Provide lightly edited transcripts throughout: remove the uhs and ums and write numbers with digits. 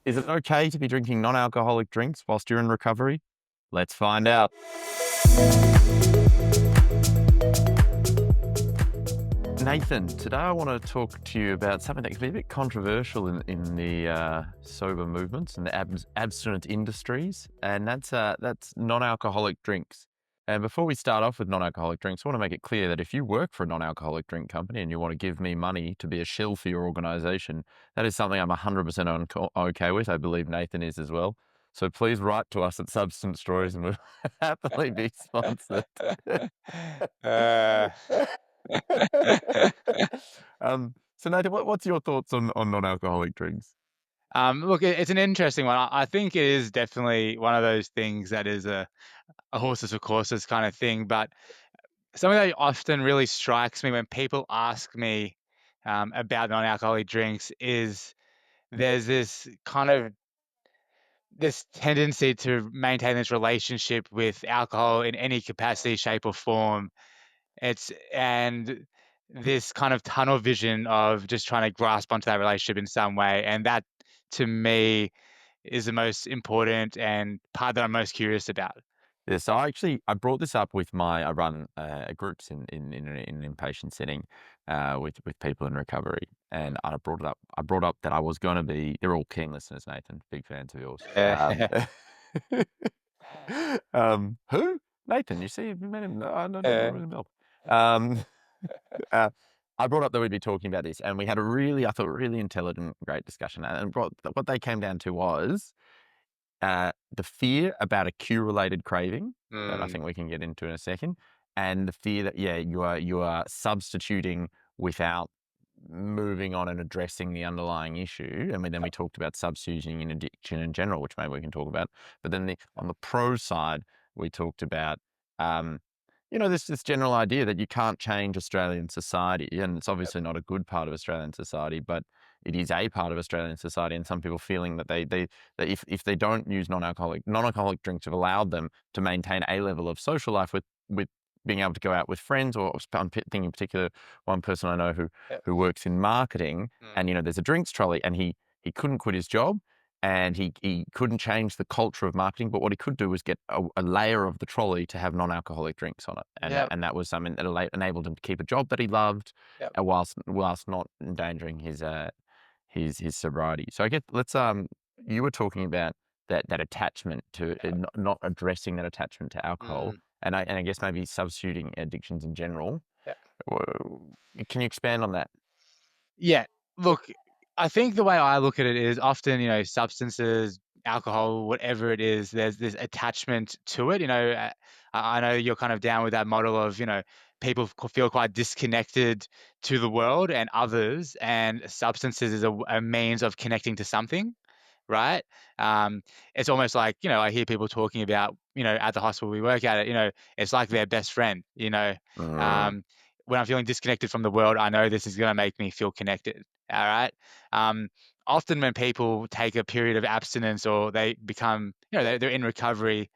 Is it okay to be drinking non-alcoholic drinks whilst you're in recovery? Let's find out. Nathan, today I want to talk to you about something that can be a bit controversial in the sober movements and the abstinent industries, and that's non-alcoholic drinks. And before we start off with non-alcoholic drinks, I want to make it clear that if you work for a non-alcoholic drink company and you want to give me money to be a shill for your organization, that is something I'm 100% okay with. I believe Nathan is as well. So please write to us at Substance Stories and we'll happily be sponsored. Uh, So Nathan, what's your thoughts on non-alcoholic drinks? Look, it's an interesting one. I think it is definitely one of those things that is a horses for courses kind of thing. But something that often really strikes me when people ask me about non-alcoholic drinks is there's this tendency to maintain this relationship with alcohol in any capacity, shape, or form. And this kind of tunnel vision of just trying to grasp onto that relationship in some way. And that, to me, is the most important and part that I'm most curious about. Yeah, so I brought this up with I run groups in an inpatient setting with people in recovery, and I brought it up. I brought up that I was going to be. They're all keen listeners, Nathan. Big fans of yours. Who? Nathan? You see, you met him? No, I don't know. Uh, Ring a bell. Um, uh, I brought up that we'd be talking about this, and we had I thought, really intelligent, great discussion. And what they came down to was the fear about a cue-related craving that I mm, think we can get into in a second, and the fear that you are substituting without moving on and addressing the underlying issue. And then we talked about substituting in addiction in general, which maybe we can talk about. But then on the pro side, we talked about um, this general idea that you can't change Australian society, and it's obviously not a good part of Australian society, but it is a part of Australian society, and some people feeling that that if they don't use non-alcoholic drinks have allowed them to maintain a level of social life with being able to go out with friends, or I'm thinking in particular one person I know yep, who works in marketing, mm, and there's a drinks trolley, and he couldn't quit his job, and he couldn't change the culture of marketing, but what he could do was get a layer of the trolley to have non-alcoholic drinks on it, yep, and that was something that enabled him to keep a job that he loved, yep. whilst not endangering his sobriety. So I guess you were talking about that attachment to not addressing that attachment to alcohol, Mm, and I guess maybe substituting addictions in general. yeah. Can you expand on that? Yeah. Look, I think the way I look at it is often, substances, alcohol, whatever it is, there's this attachment to it. I know you're kind of down with that model of, people feel quite disconnected to the world and others, and substances is a means of connecting to something, right? Um, it's almost like, I hear people talking about, at the hospital we work at, it's like their best friend, Mm, um, when I'm feeling disconnected from the world, I know this is going to make me feel connected. All right. Um, Often when people take a period of abstinence or they become, they're in recovery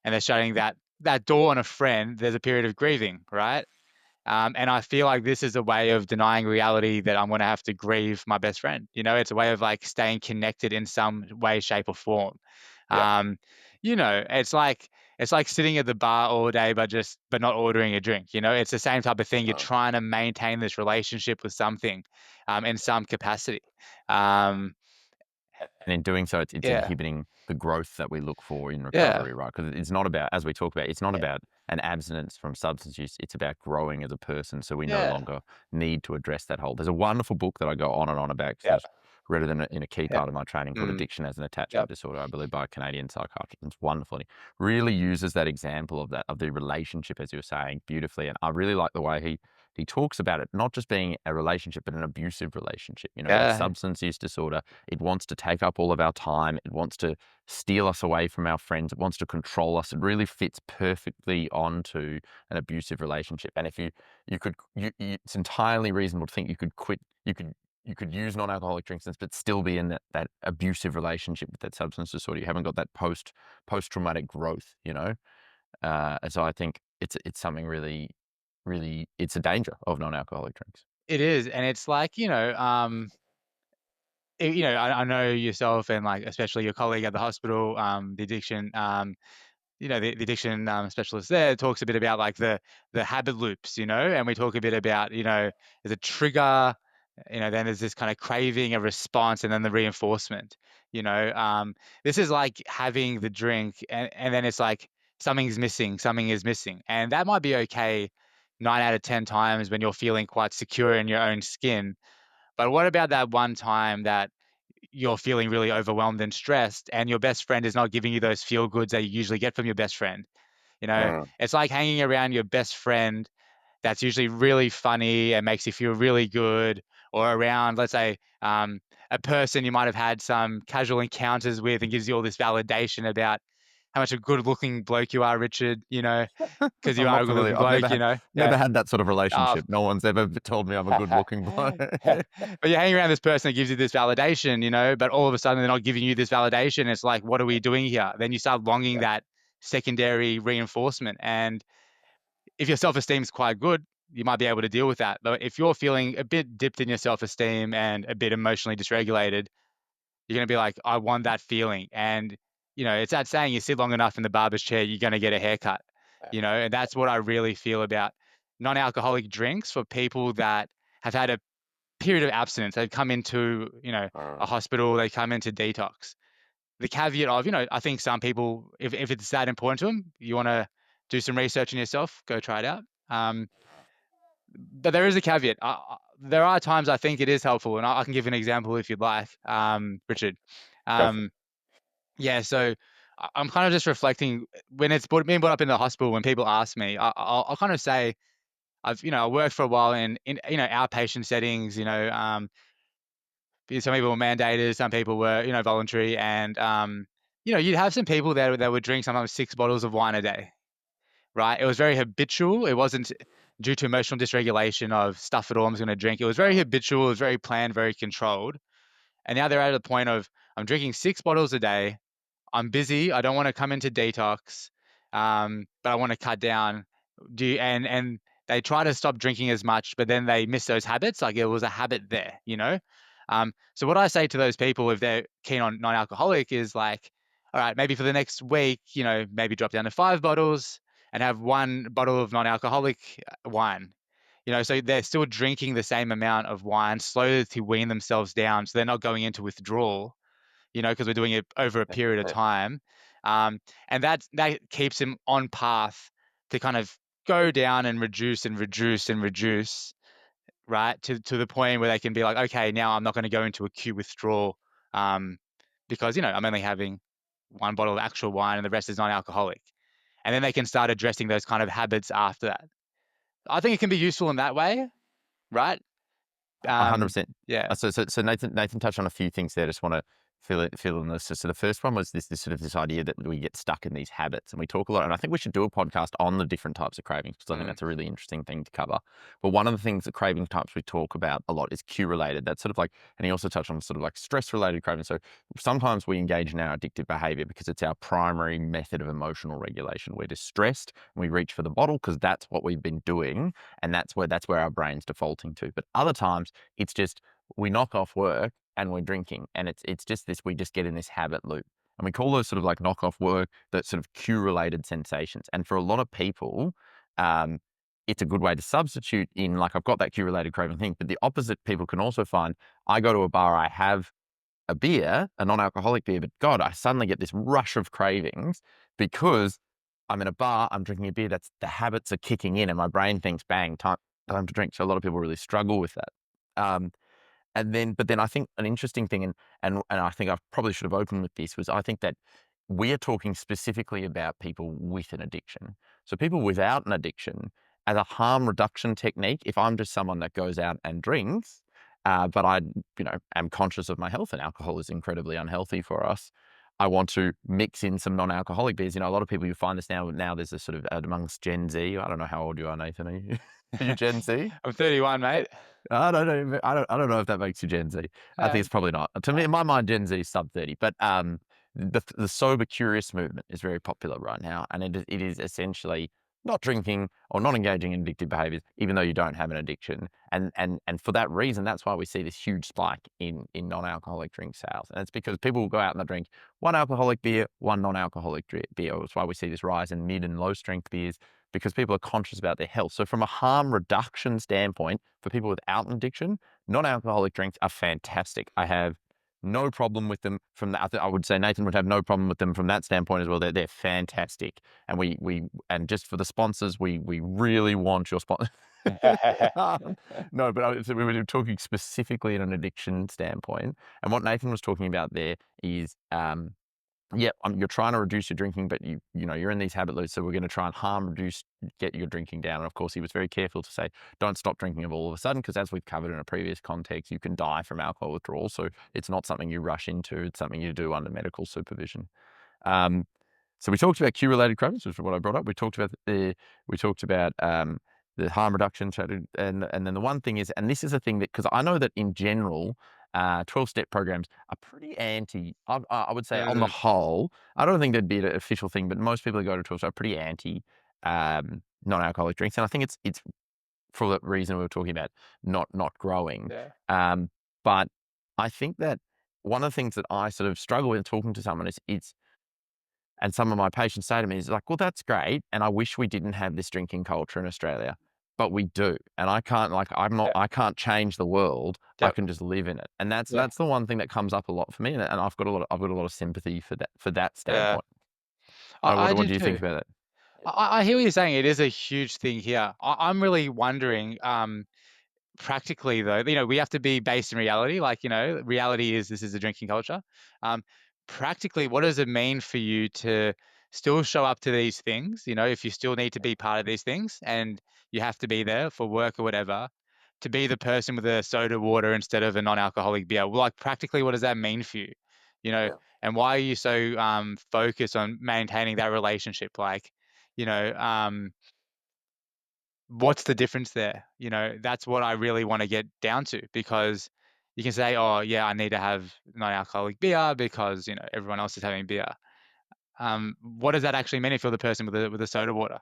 and they're shutting that door on a friend, there's a period of grieving, right? And I feel like this is a way of denying reality that I'm going to have to grieve my best friend. It's a way of like staying connected in some way, shape, or form. yeah. Um, it's like sitting at the bar all day, but not ordering a drink. It's the same type of thing. You're trying to maintain this relationship with something, in some capacity. Um, And in doing so, it's yeah, inhibiting the growth that we look for in yeah, recovery, right? Because it's not about, as we talk about, it's not yeah, about an abstinence from substance use. It's about growing as a person. So we no yeah, longer need to address that whole. There's a wonderful book that I go on and on about yeah, because I read it in a key yeah, part of my training called mm, Addiction as an Attachment yep, Disorder, I believe, by a Canadian psychiatrist. It's wonderful. And he really uses that example of the relationship, as you were saying, beautifully. And I really like the way he talks about it not just being a relationship, but an abusive relationship. That yeah, substance use disorder, it wants to take up all of our time. It wants to steal us away from our friends. It wants to control us. It really fits perfectly onto an abusive relationship. And if it's entirely reasonable to think you could quit, you could use non-alcoholic drinks, but still be in that abusive relationship with that substance disorder. You haven't got that post-traumatic growth. And so I think it's something really, really, it's a danger of non-alcoholic drinks. it is, and it's like I know yourself and like especially your colleague at the hospital, the addiction, the addiction specialist there talks a bit about like the habit loops, and we talk a bit about, there's a trigger, then there's this kind of craving, a response, and then the reinforcement. You know, this is like having the drink, and then it's like something is missing, and that might be okay 9 out of 10 times when you're feeling quite secure in your own skin. But what about that one time that you're feeling really overwhelmed and stressed, and your best friend is not giving you those feel goods that you usually get from your best friend? Mm. It's like hanging around your best friend that's usually really funny and makes you feel really good, or around, let's say, a person you might have had some casual encounters with and gives you all this validation about how much a good looking bloke you are, Richard, because you I'm are not a good familiar. looking I've bloke, never Yeah. had that sort of Oh, relationship. No one's ever told me I'm a good looking bloke. but you're hanging around this person that gives you this validation, but all of a sudden they're not giving you this validation. It's like, what are we doing here? Then you start longing Yeah. that secondary reinforcement. And if your self-esteem is quite good, you might be able to deal with that. But if you're feeling a bit dipped in your self-esteem and a bit emotionally dysregulated, you're going to be like, I want that feeling. And, it's that saying, you sit long enough in the barber's chair, you're going to get a haircut, and that's what I really feel about non-alcoholic drinks for people that have had a period of abstinence. They've come into, a Mm. hospital, they come into detox. The caveat of, I think some people, if it's that important to them, you want to do some research on yourself, go try it out. But there is a caveat. There are times I think it is helpful, and I can give an example if you'd like, Richard. Go for it. Um, yeah, so I'm kind of just reflecting when it's being brought up in the hospital. When people ask me, I'll kind of say I worked for a while in outpatient settings. Some people were mandated, some people were voluntary, and you'd have some people there that would drink sometimes 6 bottles of wine a day, right? It was very habitual. It wasn't due to emotional dysregulation of stuff at all I'm just going to drink. It was very habitual. It was very planned, very controlled. And now they're at a point of I'm drinking 6 bottles a day. I'm busy. I don't want to come into detox, but I want to cut down. And they try to stop drinking as much, but then they miss those habits. Like it was a habit there. So what I say to those people, if they're keen on non-alcoholic, is like, all right, maybe for the next week, maybe drop down to 5 bottles and have 1 bottle of non-alcoholic wine. So they're still drinking the same amount of wine slowly to wean themselves down, so they're not going into withdrawal, because we're doing it over a period of Yeah. time. And that keeps him on path to kind of go down and reduce and reduce and reduce, right? To the point where they can be like, okay, now I'm not going to go into acute withdrawal, because, I'm only having 1 bottle of actual wine and the rest is non-alcoholic. And then they can start addressing those kind of habits after that. I think it can be useful in that way, right? 100%. Yeah. So Nathan touched on a few things there. I just want to fill in this. So the first one was this sort of this idea that we get stuck in these habits, and we talk a lot. And I think we should do a podcast on the different types of cravings because I think Mm. that's a really interesting thing to cover. But one of the things that craving types we talk about a lot is cue related. That's sort of like, and he also touched on sort of like stress related craving. So sometimes we engage in our addictive behavior because it's our primary method of emotional regulation. We're distressed and we reach for the bottle because that's what we've been doing, and that's where our brain's defaulting to. But other times it's just we knock off work and we're drinking, and it's just this, we just get in this habit loop, and we call those sort of like knock off work, that sort of cue related sensations. And for a lot of people, it's a good way to substitute in, like, I've got that cue related craving thing. But the opposite people can also find, I go to a bar, I have a beer, a non-alcoholic beer, but God, I suddenly get this rush of cravings because I'm in a bar, I'm drinking a beer, that's the habits are kicking in and my brain thinks, bang, time to drink. So a lot of people really struggle with that. Um, but then I think an interesting thing, and I think I probably should have opened with this, was I think that we are talking specifically about people with an addiction. So people without an addiction, as a harm reduction technique, if I'm just someone that goes out and drinks, but I, am conscious of my health, and alcohol is incredibly unhealthy for us, I want to mix in some non-alcoholic beers. A lot of people, you find this now. Now there's a sort of amongst Gen Z. I don't know how old you are, Nathan. Are you, are you Gen Z? I'm 31, mate. I don't know. I don't know if that makes you Gen Z. I think Uh, it's probably not. To me, in my mind, Gen Z is sub 30. But the sober curious movement is very popular right now, and it is essentially not drinking or not engaging in addictive behaviors, even though you don't have an addiction. And for that reason, that's why we see this huge spike in non-alcoholic drink sales. And it's because people will go out and they'll drink one alcoholic beer, one non-alcoholic beer. That's why we see this rise in mid and low strength beers, because people are conscious about their health. So from a harm reduction standpoint, for people without an addiction, non-alcoholic drinks are fantastic. I have no problem with them from that. I would say Nathan would have no problem with them from that standpoint as well. They're fantastic. And and just for the sponsors, we really want your sponsor. No, but so we were talking specifically in an addiction standpoint. And what Nathan was talking about there is, yeah, you're trying to reduce your drinking, but you're in these habit loops. So we're going to try and get your drinking down. And of course, he was very careful to say, don't stop drinking of all of a sudden, because as we've covered in a previous context, you can die from alcohol withdrawal. So it's not something you rush into. It's something you do under medical supervision. So we talked about cue-related cravings, which is what I brought up. We talked about the harm reduction, and then the one thing is, and this is a thing that, because I know that in general, 12-step programs are pretty anti. I would say on the whole, I don't think that'd be an official thing, but most people who go to 12-step are pretty anti non-alcoholic drinks, and I think it's for the reason we were talking about not growing. Yeah. But I think that one of the things that I sort of struggle with talking to someone is, and some of my patients say to me is like, well, that's great, and I wish we didn't have this drinking culture in Australia, but we do, and I can't I can't change the world. I Yep. can just live in it, and that's Yeah. the one thing that comes up a lot for me, and I've got a lot of sympathy for that Yeah. standpoint. What I what do do you think too. about it? I hear what you're saying. It is a huge thing here. I'm really wondering, practically though, we have to be based in reality. Like, reality is this is a drinking culture. Um, Practically, what does it mean for you to still show up to these things? If you still need to be part of these things and you have to be there for work or whatever, to be the person with a soda water instead of a non-alcoholic beer. Well, like practically, what does that mean for you? You know, Yeah. and why are you so focused on maintaining that relationship? Like, you know, what's the difference there? That's what I really want to get down to, because you can say, oh, yeah, I need to have non-alcoholic beer because, everyone else is having beer. What does that actually mean if you're the person with a soda water?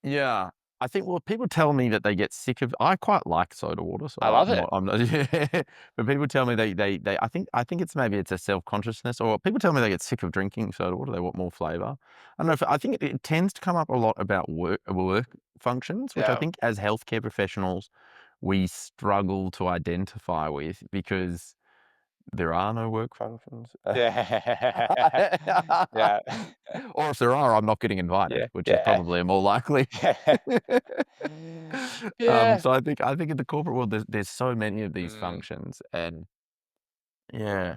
Yeah. I think, well, people tell me that they get sick of. I quite like soda water, so I love it. I'm not yeah. But people tell me they I think it's a self-consciousness, or people tell me they get sick of drinking soda water, they want more flavor. I don't know if I think it tends to come up a lot about work functions, which I Yeah. think as healthcare professionals, we struggle to identify with, because there are no work functions. Yeah. Yeah. Or if there are, I'm not getting invited, Yeah. which is Yeah. probably more likely. Yeah. So I think in the corporate world, there's so many of these Mm, functions, and yeah,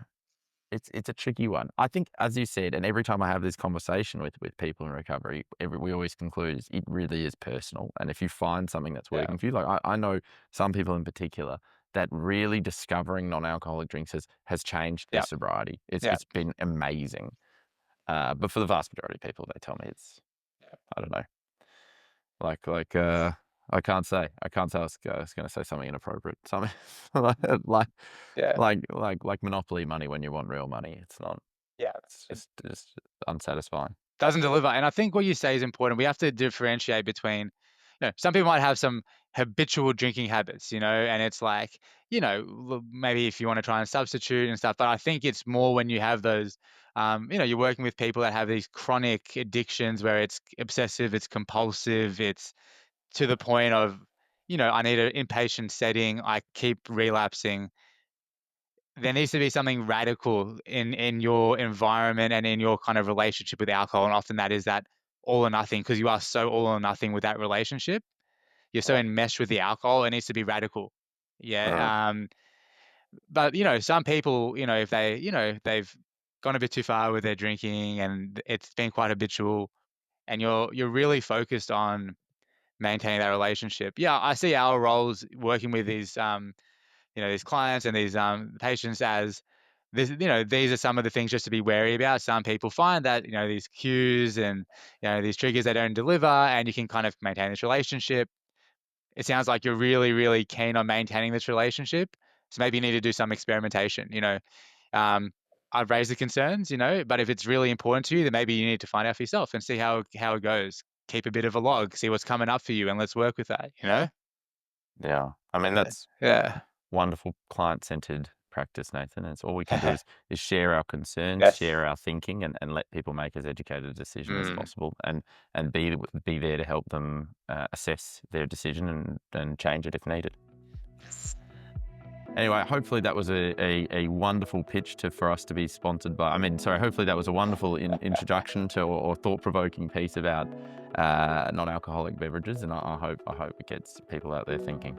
it's a tricky one. I think, as you said, and every time I have this conversation with people in recovery, we always conclude it really is personal. And if you find something that's yeah. working for you, like I know some people in particular that really discovering non-alcoholic drinks has changed their Yeah. sobriety. It's Yeah. it's been amazing. But for the vast majority of people, they tell me it's, Yeah. I don't know. Like, I can't say. I was gonna say something inappropriate. Something like like Yeah. like Monopoly money when you want real money. It's not. Yeah. It's just unsatisfying. Doesn't deliver. And I think what you say is important. We have to differentiate between, some people might have some habitual drinking habits, and it's like, maybe if you want to try and substitute and stuff. But I think it's more when you have those, you're working with people that have these chronic addictions where it's obsessive, it's compulsive, it's to the point of, I need an inpatient setting, I keep relapsing. There needs to be something radical in your environment and in your kind of relationship with alcohol, and often that is that all or nothing, because you are so all or nothing with that relationship. You're so Yeah. enmeshed with the alcohol, it needs to be radical. Uh, Yeah, but, some people, if they've gone a bit too far with their drinking and it's been quite habitual, and you're really focused on maintaining that relationship. Yeah, I see our roles working with these clients and these patients as this, these are some of the things just to be wary about. Some people find that, these cues and, these triggers, they don't deliver, and you can kind of maintain this relationship. It sounds like you're really, really keen on maintaining this relationship. So maybe you need to do some experimentation, um, I've raised the concerns, but if it's really important to you, then maybe you need to find out for yourself and see how it goes. keep a bit of a log, see what's coming up for you, and let's work with that, you know? Yeah. I mean, that's Yeah. wonderful client-centered practice, Nathan. It's all we can do is share our concerns, Yes. share our thinking, and let people make as educated a decision as Mm. possible, and be there to help them assess their decision and change it if needed. Anyway, hopefully that was a wonderful pitch for us to be sponsored by. Hopefully that was a wonderful introduction to or thought-provoking piece about non-alcoholic beverages, and I hope it gets people out there thinking.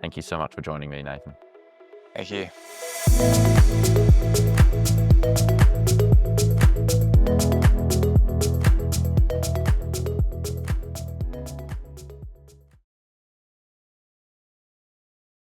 Thank you so much for joining me, Nathan. Thank you.